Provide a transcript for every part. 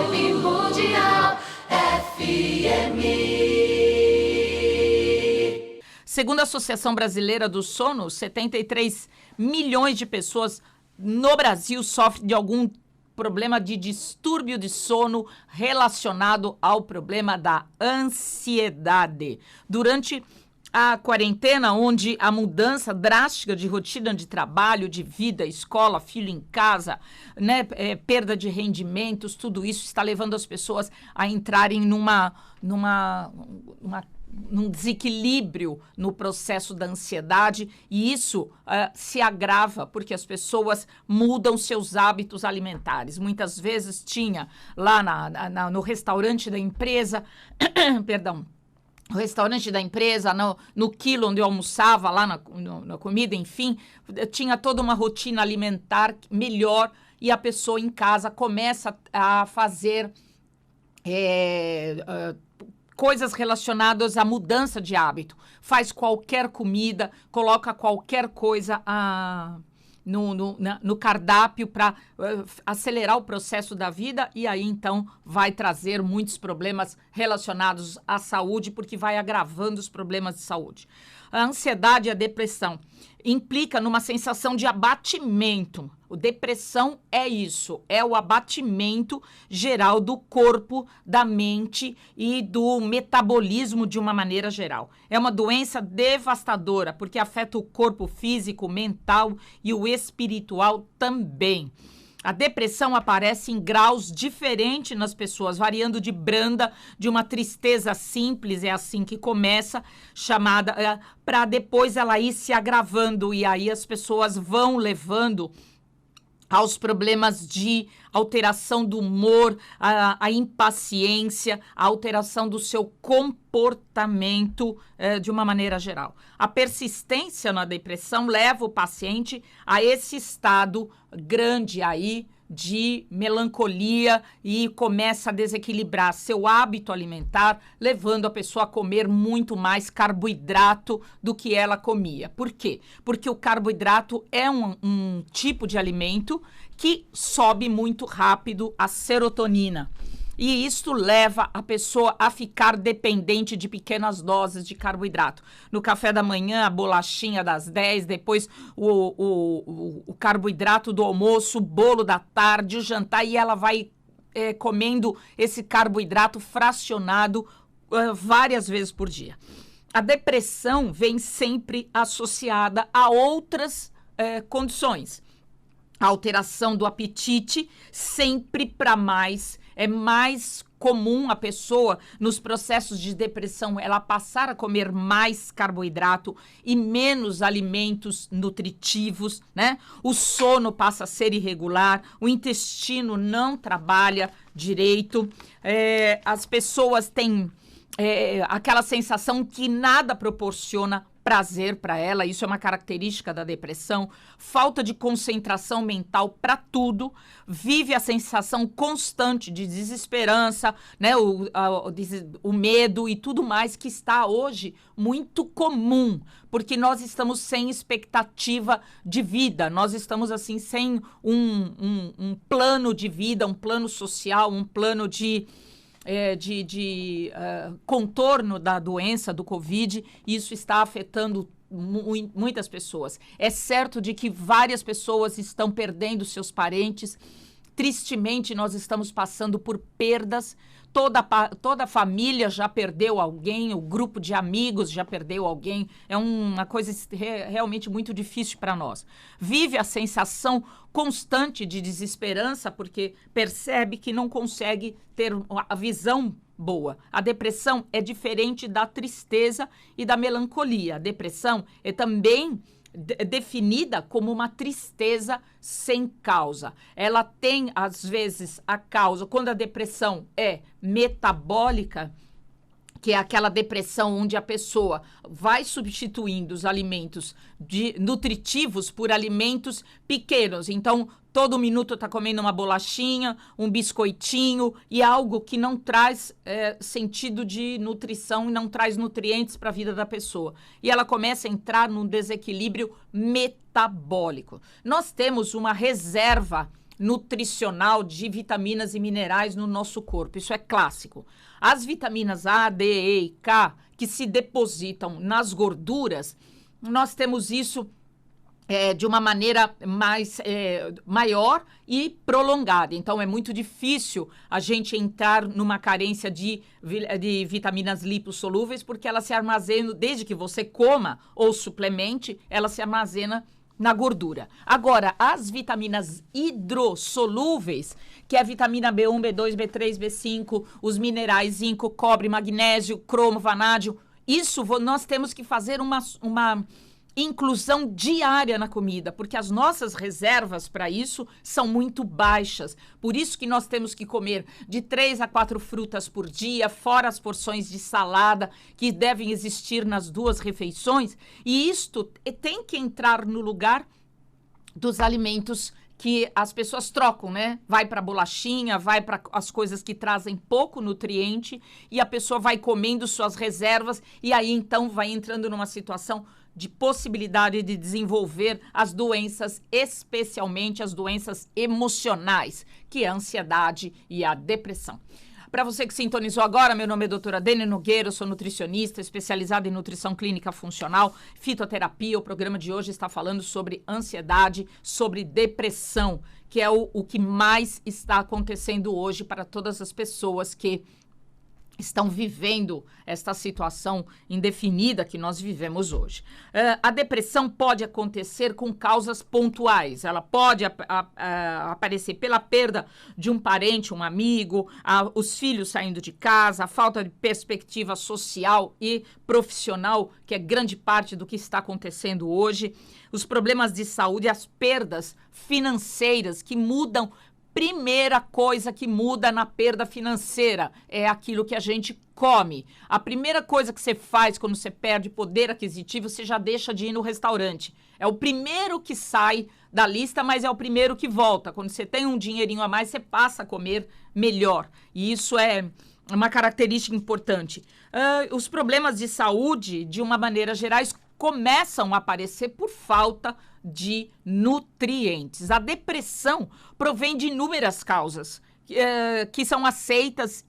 Vibe Mundial FM. Segundo a Associação Brasileira do Sono, 73 milhões de pessoas no Brasil sofrem de algum problema de distúrbio de sono relacionado ao problema da ansiedade. Durante a quarentena, onde a mudança drástica de rotina de trabalho, de vida, escola, filho em casa, né, perda de rendimentos, tudo isso está levando as pessoas a entrarem num desequilíbrio no processo da ansiedade, e isso se agrava porque as pessoas mudam seus hábitos alimentares. Muitas vezes tinha lá no restaurante da empresa, perdão, o restaurante da empresa, no quilo onde eu almoçava, lá na comida, enfim, tinha toda uma rotina alimentar melhor, e a pessoa em casa começa a fazer coisas relacionadas à mudança de hábito. Faz qualquer comida, coloca qualquer coisa no cardápio para acelerar o processo da vida, e aí então vai trazer muitos problemas relacionados à saúde, porque vai agravando os problemas de saúde. A ansiedade e a depressão implica numa sensação de abatimento. O depressão é isso, é o abatimento geral do corpo, da mente e do metabolismo de uma maneira geral. É uma doença devastadora, porque afeta o corpo físico, mental e o espiritual também. A depressão aparece em graus diferentes nas pessoas, variando de branda, de uma tristeza simples, é assim que começa, chamada, para depois ela ir se agravando, e aí as pessoas vão levando aos problemas de alteração do humor, a impaciência, a alteração do seu comportamento de uma maneira geral. A persistência na depressão leva o paciente a esse estado grande aí de melancolia e começa a desequilibrar seu hábito alimentar, levando a pessoa a comer muito mais carboidrato do que ela comia. Por quê? Porque o carboidrato é um tipo de alimento que sobe muito rápido a serotonina. E isso leva a pessoa a ficar dependente de pequenas doses de carboidrato. No café da manhã, a bolachinha das 10, depois o carboidrato do almoço, o bolo da tarde, o jantar, e ela vai comendo esse carboidrato fracionado várias vezes por dia. A depressão vem sempre associada a outras condições. A alteração do apetite, sempre para mais. É mais comum a pessoa, nos processos de depressão, ela passar a comer mais carboidrato e menos alimentos nutritivos, né? O sono passa a ser irregular, o intestino não trabalha direito, as pessoas têm aquela sensação que nada proporciona prazer para ela, isso é uma característica da depressão, falta de concentração mental para tudo, vive a sensação constante de desesperança, né, o medo e tudo mais, que está hoje muito comum, porque nós estamos sem expectativa de vida, nós estamos assim sem um plano de vida, um plano social, um plano de contorno da doença do Covid. Isso está afetando muitas pessoas. É certo de que várias pessoas estão perdendo seus parentes. Tristemente, nós estamos passando por perdas. Toda a família já perdeu alguém, o grupo de amigos já perdeu alguém. É uma coisa realmente muito difícil para nós. Vive a sensação constante de desesperança, porque percebe que não consegue ter a visão boa. A depressão é diferente da tristeza e da melancolia. A depressão é também definida como uma tristeza sem causa. Ela tem, às vezes, a causa, quando a depressão é metabólica, que é aquela depressão onde a pessoa vai substituindo os alimentos nutritivos por alimentos pequenos. Então, todo minuto está comendo uma bolachinha, um biscoitinho e algo que não traz sentido de nutrição e não traz nutrientes para a vida da pessoa. E ela começa a entrar num desequilíbrio metabólico. Nós temos uma reserva nutricional de vitaminas e minerais no nosso corpo. Isso é clássico. As vitaminas A, D, E e K, que se depositam nas gorduras, nós temos isso de uma maneira maior e prolongada. Então, é muito difícil a gente entrar numa carência de vitaminas lipossolúveis, porque elas se armazenam, desde que você coma ou suplemente, ela se armazena na gordura. Agora, as vitaminas hidrossolúveis, que é a vitamina B1, B2, B3, B5, os minerais zinco, cobre, magnésio, cromo, vanádio, isso nós temos que fazer uma inclusão diária na comida, porque as nossas reservas para isso são muito baixas. Por isso que nós temos que comer de 3 a 4 frutas por dia, fora as porções de salada que devem existir nas 2 refeições. E isto tem que entrar no lugar dos alimentos que as pessoas trocam, né? Vai para bolachinha, vai para as coisas que trazem pouco nutriente e a pessoa vai comendo suas reservas e aí então vai entrando numa situação de possibilidade de desenvolver as doenças, especialmente as doenças emocionais, que é a ansiedade e a depressão. Para você que sintonizou agora, meu nome é doutora Dene Nogueira, eu sou nutricionista especializada em nutrição clínica funcional, fitoterapia. O programa de hoje está falando sobre ansiedade, sobre depressão, que é o que mais está acontecendo hoje para todas as pessoas que estão vivendo esta situação indefinida que nós vivemos hoje. A depressão pode acontecer com causas pontuais. Ela pode aparecer pela perda de um parente, um amigo, os filhos saindo de casa, a falta de perspectiva social e profissional, que é grande parte do que está acontecendo hoje, os problemas de saúde, as perdas financeiras que mudam. Primeira coisa que muda na perda financeira é aquilo que a gente come. A primeira coisa que você faz quando você perde poder aquisitivo, você já deixa de ir no restaurante. É o primeiro que sai da lista, mas é o primeiro que volta. Quando você tem um dinheirinho a mais, você passa a comer melhor. E isso é uma característica importante. Os problemas de saúde, de uma maneira geral, começam a aparecer por falta de nutrientes. A depressão provém de inúmeras causas que são aceitas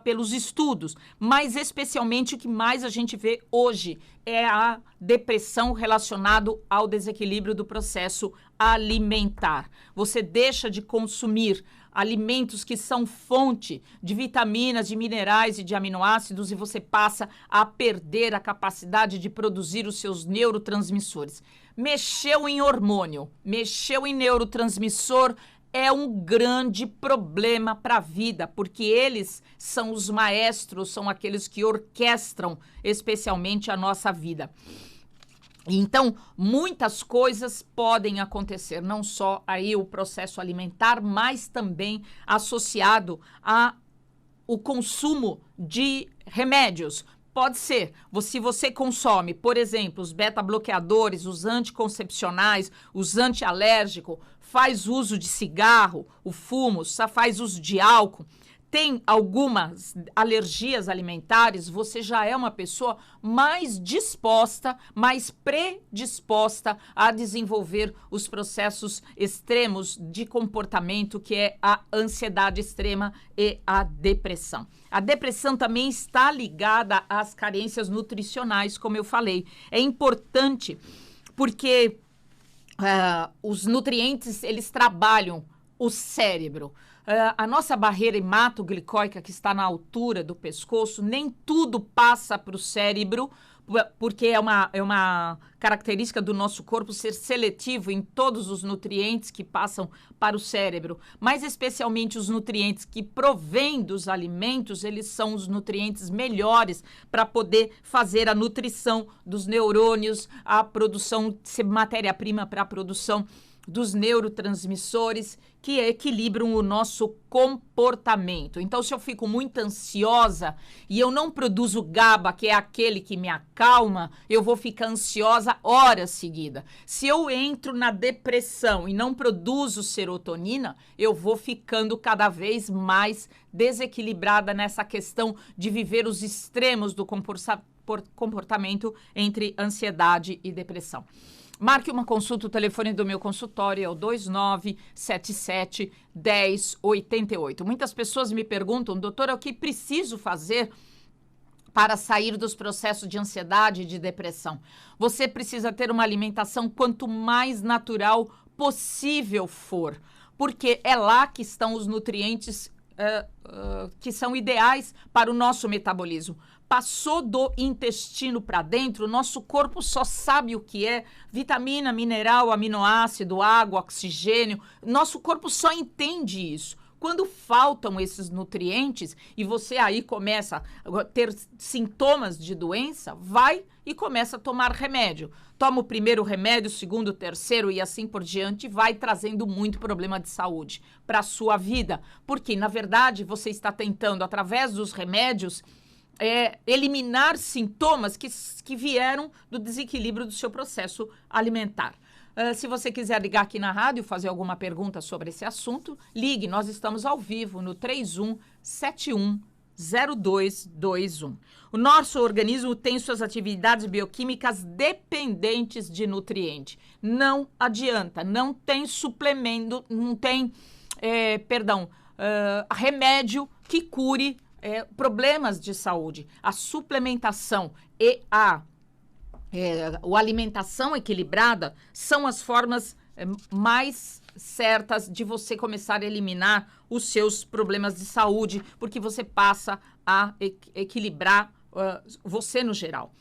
pelos estudos, mas especialmente o que mais a gente vê hoje é a depressão relacionada ao desequilíbrio do processo alimentar. Você deixa de consumir alimentos que são fonte de vitaminas, de minerais e de aminoácidos e você passa a perder a capacidade de produzir os seus neurotransmissores. Mexeu em hormônio, mexeu em neurotransmissor, é um grande problema para a vida, porque eles são os maestros, são aqueles que orquestram especialmente a nossa vida. Então, muitas coisas podem acontecer, não só aí o processo alimentar, mas também associado ao consumo de remédios. Pode ser, se você consome, por exemplo, os beta-bloqueadores, os anticoncepcionais, os antialérgicos, faz uso de cigarro, o fumo, faz uso de álcool, tem algumas alergias alimentares, você já é uma pessoa mais disposta, mais predisposta a desenvolver os processos extremos de comportamento, que é a ansiedade extrema e a depressão. A depressão também está ligada às carências nutricionais, como eu falei. É importante porque os nutrientes, eles trabalham o cérebro. A nossa barreira hematoglicóica, que está na altura do pescoço, nem tudo passa para o cérebro, porque é uma característica do nosso corpo ser seletivo em todos os nutrientes que passam para o cérebro, mas especialmente os nutrientes que provêm dos alimentos, eles são os nutrientes melhores para poder fazer a nutrição dos neurônios, a produção de matéria-prima para a produção dos neurotransmissores que equilibram o nosso comportamento. Então, se eu fico muito ansiosa e eu não produzo GABA, que é aquele que me acalma, eu vou ficar ansiosa horas seguidas. Se eu entro na depressão e não produzo serotonina, eu vou ficando cada vez mais desequilibrada nessa questão de viver os extremos do comportamento entre ansiedade e depressão. Marque uma consulta, o telefone do meu consultório é o 2977-1088. Muitas pessoas me perguntam, doutora, o que preciso fazer para sair dos processos de ansiedade e de depressão? Você precisa ter uma alimentação quanto mais natural possível for, porque é lá que estão os nutrientes que são ideais para o nosso metabolismo. Passou do intestino para dentro, o nosso corpo só sabe o que é vitamina, mineral, aminoácido, água, oxigênio. Nosso corpo só entende isso. Quando faltam esses nutrientes e você aí começa a ter sintomas de doença, vai e começa a tomar remédio. Toma o primeiro remédio, o segundo, o terceiro e assim por diante, vai trazendo muito problema de saúde para a sua vida. Porque, na verdade, você está tentando, através dos remédios, eliminar sintomas que vieram do desequilíbrio do seu processo alimentar. Se você quiser ligar aqui na rádio, fazer alguma pergunta sobre esse assunto, ligue, nós estamos ao vivo no 31710221. O nosso organismo tem suas atividades bioquímicas dependentes de nutriente. Não adianta, não tem suplemento, não tem, remédio que cure problemas de saúde. A suplementação e a alimentação equilibrada são as formas mais certas de você começar a eliminar os seus problemas de saúde, porque você passa a equilibrar você no geral.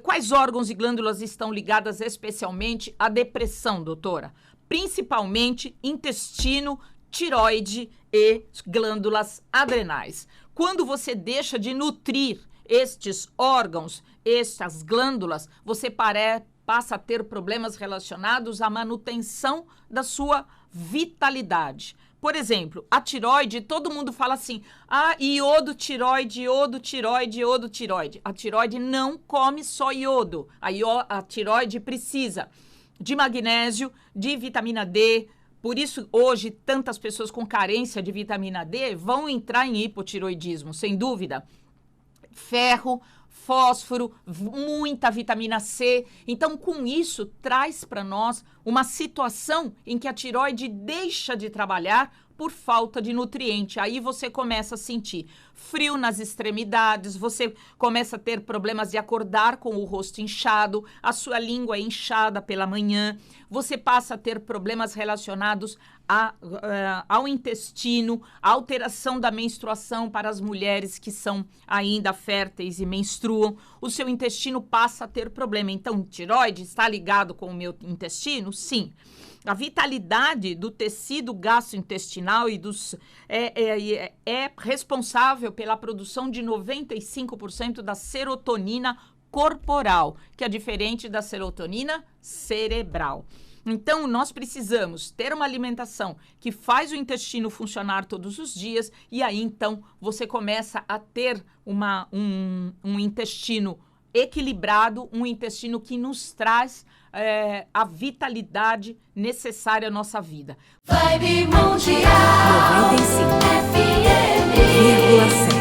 Quais órgãos e glândulas estão ligadas especialmente à depressão, doutora? Principalmente intestino, tireoide e glândulas adrenais. Quando você deixa de nutrir estes órgãos, estas glândulas, você passa a ter problemas relacionados à manutenção da sua vitalidade. Por exemplo, a tireoide, todo mundo fala assim, iodo, tireoide, iodo, tireoide, iodo, tireoide. A tireoide não come só iodo. A tireoide precisa de magnésio, de vitamina D. Por isso, hoje, tantas pessoas com carência de vitamina D vão entrar em hipotireoidismo, sem dúvida. Ferro, fósforo, muita vitamina C. Então, com isso, traz para nós uma situação em que a tireoide deixa de trabalhar por falta de nutriente. Aí você começa a sentir frio nas extremidades, você começa a ter problemas de acordar com o rosto inchado, a sua língua é inchada pela manhã, você passa a ter problemas relacionados ao intestino, a alteração da menstruação para as mulheres que são ainda férteis e menstruam, o seu intestino passa a ter problema. Então, tireoide está ligado com o meu intestino? Sim. A vitalidade do tecido gastrointestinal e é responsável pela produção de 95% da serotonina corporal, que é diferente da serotonina cerebral. Então, nós precisamos ter uma alimentação que faz o intestino funcionar todos os dias e aí, então, você começa a ter um intestino equilibrado, um intestino que nos traz a vitalidade necessária à nossa vida. Vibe Mundial 95,7.